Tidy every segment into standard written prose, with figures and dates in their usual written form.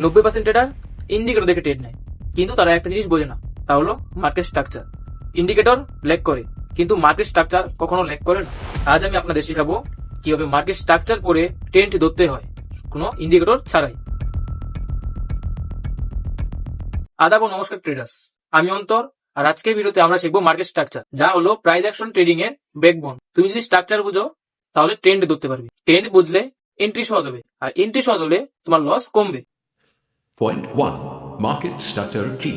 90% tedder indicator দেখে trade নেয়, কিন্তু তারা একটা জিনিস বোঝে না, তা হলো মার্কেট স্ট্রাকচার। ইন্ডিকেটর ল্যাগ করে, কিন্তু মার্কেট স্ট্রাকচার কখনো ল্যাগ করে না। আজ আমি আপনাদের শেখাবো কিভাবে মার্কেট স্ট্রাকচার পরে ট্রেন্ড ধরতে হয় কোনো ইন্ডিকেটর ছাড়াই। আদাব ও নমস্কার ট্রেডার্স, আমি অন্তর। আর আজকের ভিডিওতে আমরা শিখবো মার্কেট স্ট্রাকচার, যা হলো প্রাইস অ্যাকশন ট্রেডিং এর ব্যাকবোন। তুমি যদি স্ট্রাকচার বুঝো তাহলে ট্রেন্ড ধরতে পারবে, ট্রেন্ড বুঝলে এন্ট্রি সহজ হবে, আর এন্ট্রি সহজ হলে তোমার লস কমবে। Point 1. Market structure key.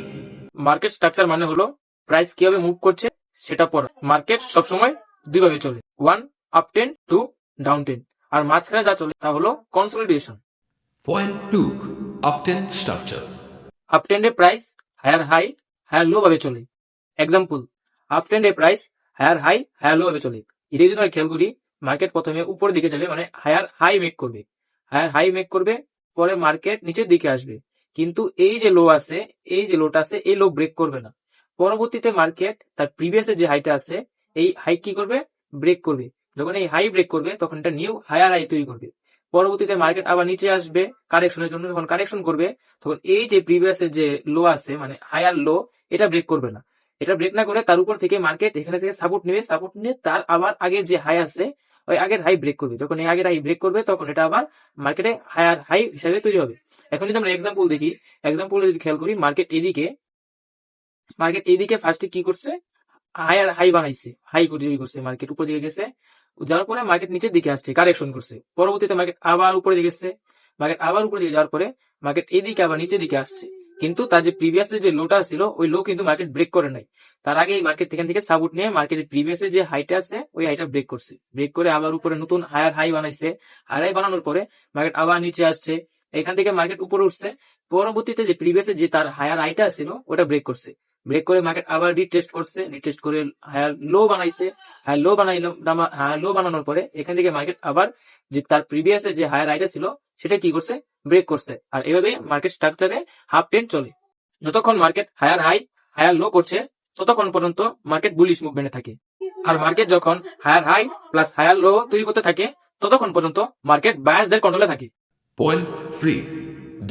Market structure মানে হলো প্রাইস কিভাবে মুভ করছে সেটা পড়া। মার্কেট সবসময় দুইভাবে চলে, one up ten, two down ten, আর মাঝখানে যা চলে তা হলো consolidation. Point 2. Uptrend structure. Up ট্রেন্ডে price higher high higher low ভাবে চলে। এক্সাম্পল, আপ ট্রেন্ডে price higher high higher low ভাবে চলে। এটা যদি আমরা খেয়াল করি, মার্কেট প্রথমে উপরের দিকে যাবে, মানে হায়ার হাই মেক করবে, হায়ার হাই মেক করবে, পরে মার্কেট নিচের দিকে আসবে। কিন্তু এই যে লো আছে, এই যে লোটা আছে, এই লো ব্রেক করবে না। পরবর্তীতে মার্কেট তার প্রিভিয়াস যে হাইটা আছে, এই হাই কি করবে, ব্রেক করবে। যখন এই হাই ব্রেক করবে তখন এটা নিউ হায়ার হাই তৈরি করবে। পরবর্তীতে মার্কেট আবার নিচে আসবে কারেকশনের জন্য, যখন কারেকশন করবে তখন এই যে প্রিভিয়াস যে লো আছে, মানে হায়ার লো, এটা ব্রেক করবে না। এটা ব্রেক না করে তার উপর থেকে মার্কেট এখানে থেকে সাপোর্ট নেবে, সাপোর্ট নিয়ে তার আবার আগের যে হাই আছে ওই আগের হাই ব্রেক করবে। যখন এই আগের হাই ব্রেক করবে তখন এটা আবার মার্কেটে হায়ার হাই হিসাবে তৈরি হবে। এখন যদি আমরা এক্সাম্পল দেখি, এক্সাম্পল যদি খেয়াল করি, মার্কেট এদিকে ফার্স্টে কি করছে, হায়ার হাই বানাইছে, হাই তৈরি করছে, মার্কেট উপর দিকে গেছে, যাওয়ার পরে মার্কেট নিচের দিকে আসছে, কারেকশন করছে। পরবর্তীতে মার্কেট আবার উপরে দিকে গেছে, মার্কেট আবার উপরে দিকে যাওয়ার পরে মার্কেট এইদিকে আবার নিচের দিকে আসছে। কিন্তু তার যে প্রিভিয়াস যে লোটা ছিল ওই লো কিন্তু মার্কেট ব্রেক করে নাই। তার আগে মার্কেট এখান থেকে সাপোর্ট নিয়ে মার্কেটের প্রিভিয়াস যে হাইটা আছে ওই হাইটা ব্রেক করছে, ব্রেক করে আবার উপরে নতুন হায়ার হাই বানাইছে। হায়ার হাই বানানোর পরে মার্কেট আবার নিচে আসছে, এখান থেকে মার্কেট উপরে উঠছে। পরবর্তীতে যে প্রিভিয়াস যে তার হায়ার হাইটা ছিল ওটা ব্রেক করছে, ব্রেক করে মার্কেট আবার রিটেস্ট করছে, রিটেস্ট করে হায়ার লো বানাইছে। হায়ার লো বানানোর পরে এখান থেকে মার্কেট আবার যে তার প্রিভিয়াস যে হায়ার হাইটা ছিল সেটা কি করছে, ব্রেক করছে। আর এইভাবে মার্কেট স্ট্রাকচারে হাফ ট্রেন্ড চলে। যতক্ষণ market higher high higher low করছে ততক্ষণ পর্যন্ত মার্কেট বুলিশ মুভমেন্টে থাকে। আর মার্কেট যখন higher high plus higher low তৈরি করতে থাকে ততক্ষণ পর্যন্ত মার্কেট বায়াসদের কন্ট্রোলে থাকে। Point 3.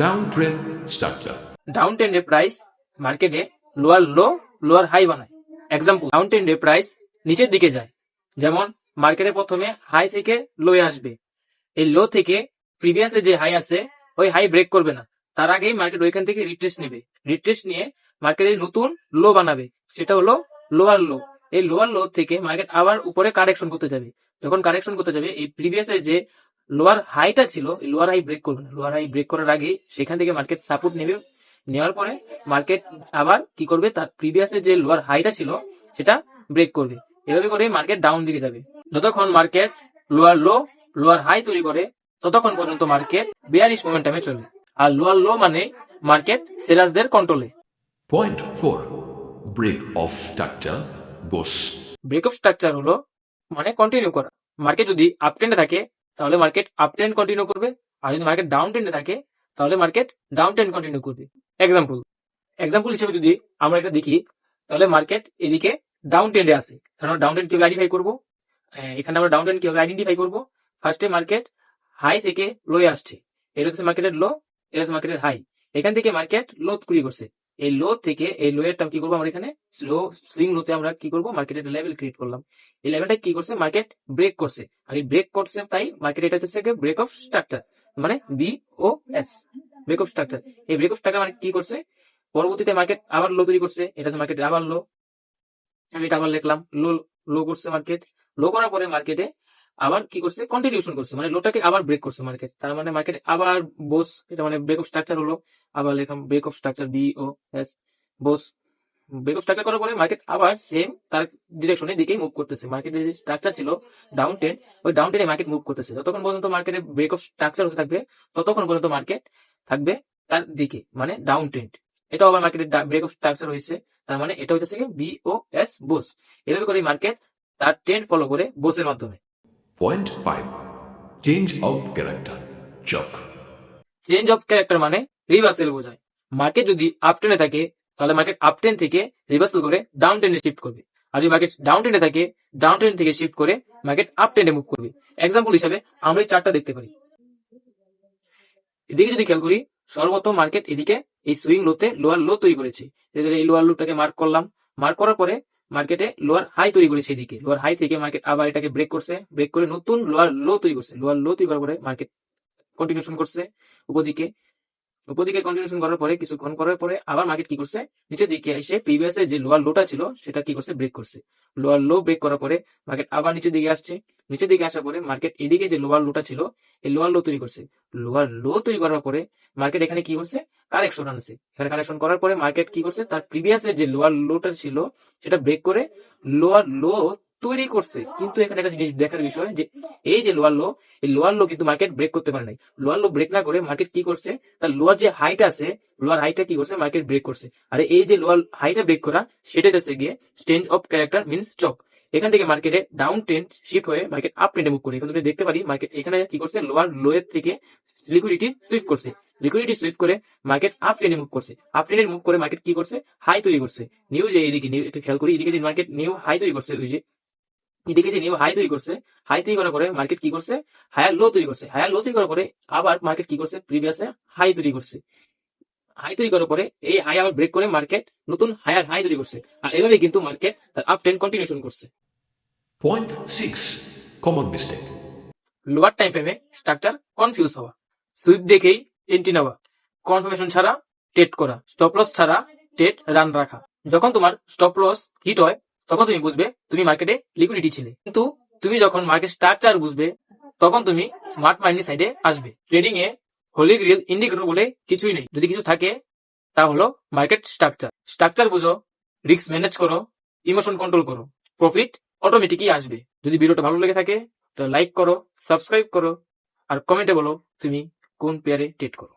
Downtrend structure. ডাউন ট্রেন্ডে প্রাইস মার্কেটে লোয়ার লো লোয়ার হাই বানায়। এক্সাম্পল, ডাউন ট্রেন্ডে প্রাইস নিচের দিকে যায়, যেমন মার্কেটে প্রথমে হাই থেকে লোয়ে আসবে, এই লো থেকে প্রিভিয়াস যে হাই আছে ওই হাই ব্রেক করবে না, তার আগেই মার্কেট ওইখান থেকে রিট্রেস নেবে, রিট্রেস নিয়ে মার্কেটে নতুন লো বানাবে, সেটা হলো লোয়ার লো। এই লোয়ার লো থেকে মার্কেট আবার উপরে কারেকশন করতে যাবে। যখন কারেকশন করতে যাবে এই প্রিভিয়াস যে লোয়ার হাইটা ছিল, লোয়ার হাই ব্রেক করবে না, লোয়ার হাই ব্রেক করার আগে সেখান থেকে মার্কেট সাপোর্ট নেবে, নেওয়ার পরে মার্কেট আবার কি করবে, তার প্রিভিয়াস যে লোয়ার হাইটা ছিল সেটা ব্রেক করবে। এভাবে করে মার্কেট ডাউন দিকে যাবে। যতক্ষণ market lower low lower high তৈরি করে ততক্ষণ পর্যন্ত মার্কেট বেয়ারিশ মোমেন্টামে চলে। আর লোয়ার লো মানে মার্কেট সেলার্সদের কন্ট্রোলে। Point 4. Break of structure. Bullish. Break of structure হলো মানে কন্টিনিউ করা। মার্কেট যদি আপ ট্রেন্ডে থাকে তাহলে মার্কেট আপ ট্রেন্ড কন্টিনিউ করবে, আর যদি মার্কেট ডাউন ট্রেন্ডে থাকে তাহলে মার্কেট ডাউন ট্রেন্ড কন্টিনিউ করবে। এক্সাম্পল হিসেবে যদি আমরা এটা দেখি, তাহলে মার্কেট এদিকে ডাউন ট্রেন্ডে আছে। কারণ ডাউন ট্রেন্ড কিভাবে আইডেন্টিফাই করবো, এখানে আমরা ডাউন ট্রেন্ড কিভাবে আইডেন্টিফাই করবো, ফার্স্টে মার্কেট হাই থেকে লোয়ে আসছে, এটা হচ্ছে মার্কেটের লো, এটা হচ্ছে মার্কেটের হাই। এখান থেকে মার্কেট লো তৈরি করছে, এই লো থেকে এই লো এর কি করবো আমরা, এখানে স্লো সুইং লোতে আমরা কি করবো, মার্কেটের লেভেল ক্রিয়েট করলাম। এই লেভেলটা কি করছে, মার্কেট ব্রেক করছে, আর এই ব্রেক করছে তাই মার্কেট এটা হচ্ছে ব্রেক অফ স্ট্রাকচার, মানে BOS, ব্রেক অফ স্ট্রাকচার। এই ব্রেক অফ স্ট্রাকচার মানে কি করছে, পরবর্তীতে মার্কেট আবার লো তৈরি করছে, এটা হচ্ছে মার্কেট আবার লো, আমি এটা আবার লিখলাম লো, লো করছে মার্কেট, লো করার পরে মার্কেটে আবার কি করছে, কন্টিনিউশন করছে, মানে লোটাকে আবার ব্রেক করছে মার্কেট, তার মানে মার্কেট আবার বোস, এটা মানে ব্রেক অফ স্ট্রাকচার হলো। আবার লিখলাম break of structure BOS, BOS. Break of structure করার পরে মার্কেট আবার সেম তার ডিরেকশনের দিকেই মুভ করতেছে। মার্কেটের যে স্ট্রাকচার ছিল ডাউন ট্রেন্ড, ওই ডাউন ট্রেন্ডে মার্কেট মুভ করতেছে। যতক্ষণ পর্যন্ত মার্কেটে ব্রেক অফ স্ট্রাকচার হতে থাকবে ততক্ষণ পর্যন্ত মার্কেট থাকবে তার দিকে, মানে ডাউন ট্রেন্ড। এটা আবার মার্কেটের ব্রেক অফ স্ট্রাকচার হয়েছে, তার মানে এটা হচ্ছে BOS, বোস। এভাবে করে মার্কেট তার ট্রেন্ড ফলো করে বোসের মাধ্যমে। Point 5. Change of character. Chop. Change of character মানে রিভার্সাল বোঝায়। মার্কেট যদি আপ ট্রেন্ডে থাকে তাহলে মার্কেট আপ ট্রেন্ড থেকে রিভার্সাল করে ডাউন ট্রেন্ডে শিফট করবে, আর যদি মার্কেট ডাউন ট্রেন্ডে থাকে ডাউন ট্রেন্ড থেকে শিফট করে মার্কেট আপ ট্রেন্ডে মুভ করবে। এক্সাম্পল হিসাবে আমরা এই চার্টটা দেখতে পারি, এদিকে যদি খেয়াল করি সর্বপ্রথম মার্কেট এদিকে এই সুইং লোতে লোয়ার লো তৈরি করেছে। এই লোয়ার লোটাকে মার্ক করলাম, মার্ক করার পরে মার্কেটে লোয়ার হাই তৈরি করেছে এদিকে। লোয়ার হাই থেকে মার্কেট আবার এটাকে ব্রেক করছে, ব্রেক করে নতুন লোয়ার লো তৈরি করছে। লোয়ার লো তৈরি করার পরে মার্কেট কন্টিনিউশন করছে উপদিকে। উপদিকে কন্টিনিউশন করার পরে কিছুক্ষণ করার পরে আবার মার্কেট কি করছে, নিচের দিকে এসে প্রিভিয়াস যে লোয়ার লোটা ছিল সেটা কি করছে, ব্রেক করছে। লোয়ার লো ব্রেক করার পরে মার্কেট আবার নিচের দিকে আসছে। নিচের দিকে আসার পরে মার্কেট এদিকে যে লোয়ার লোটা ছিল এই লোয়ার লো তৈরি করছে। লোয়ার লো তৈরি করার পরে মার্কেট এখানে কি করছে, কালেকশন আনছে। এখানে কালেকশন করার পরে মার্কেট কি করছে, তার প্রিভিয়াস যে লোয়ার লোটা ছিল সেটা ব্রেক করে লোয়ার লো তৈরি করছে। কিন্তু এখানে একটা জিনিস দেখার বিষয় যে এই যে লোয়ার লো, এই লোয়ার লো কিন্তু মার্কেট ব্রেক করতে পারে নাই। লোয়ার লো ব্রেক না করে মার্কেট কি করছে, তার লোয়ার যে হাইট আছে লোয়ার হাইটটা কি করছে, মার্কেট ব্রেক করছে। আর এই যে লোয়ার হাইটটা ব্রেক করা সেটা যাচ্ছে গিয়ে change of character means stock. এখান থেকে মার্কেটে ডাউন ট্রেন্ড শিফট হয়ে মার্কেট আপ ট্রেন্ডে মুভ করে। এখন তুমি দেখতে পারি মার্কেট এখানে কি করছে, লোয়ার লো এর থেকে লিকুইডিটি সুইপ করছে। লিকুইডিটি সুইপ করে মার্কেট আপ ট্রেন্ডে মুভ করছে। আপ ট্রেন্ডে মুভ করে মার্কেট কি করছে, হাই তৈরি করছে। নিউ যে এইদিকে নিউ একটু খেয়াল করি, এদিকে যে মার্কেট নিউ হাই তৈরি করছে, ওই যে এদিকে যে নিউ হাই তৈরি করছে, হাই তৈরি করার পরে মার্কেট কি করছে, হায়ার লো তৈরি করছে। হায়ার লো তৈরি করার পরে আবার মার্কেট কি করছে, প্রিভিয়াসে হাই তৈরি করছে। হাই তৈরি করার পরে এই হাই আবার ব্রেক করে মার্কেট নতুন হায়ার হাই তৈরি করছে। আর এভাবে কিন্তু মার্কেট তার আপ ট্রেন্ড কন্টিনিউশন করছে। Point 6. Common mistake. Lower time ফ্রেমে স্ট্রাকচার কনফিউজ হওয়া, সুইপ দেখেই এন্ট্রি নেওয়া, কনফার্মেশন ছাড়া ট্রেড করা, স্টপ লস ছাড়া ট্রেড রান রাখা। যখন তোমার স্টপ লস হিট হয় তখন তুমি বুঝবে তুমি মার্কেটে লিকুইডিটি ছিলে। কিন্তু তুমি যখন মার্কেট স্ট্রাকচার বুঝবে তখন তুমি স্মার্ট মাইন্ড সাইডে আসবে। ট্রেডিং এ হোলি গ্রিল ইন্ডিকেটর বলে কিছুই নেই। যদি কিছু থাকে তা হলো মার্কেট স্ট্রাকচার। স্ট্রাকচার বুঝো, রিস্ক ম্যানেজ করো, ইমোশন কন্ট্রোল করো, প্রফিট অটোমেটিকই আসবে। যদি ভিডিওটা ভালো লেগে থাকে তো লাইক করো, সাবস্ক্রাইব করো আর কমেন্টে বলো তুমি কোন পেয়ারে ট্রেড করো।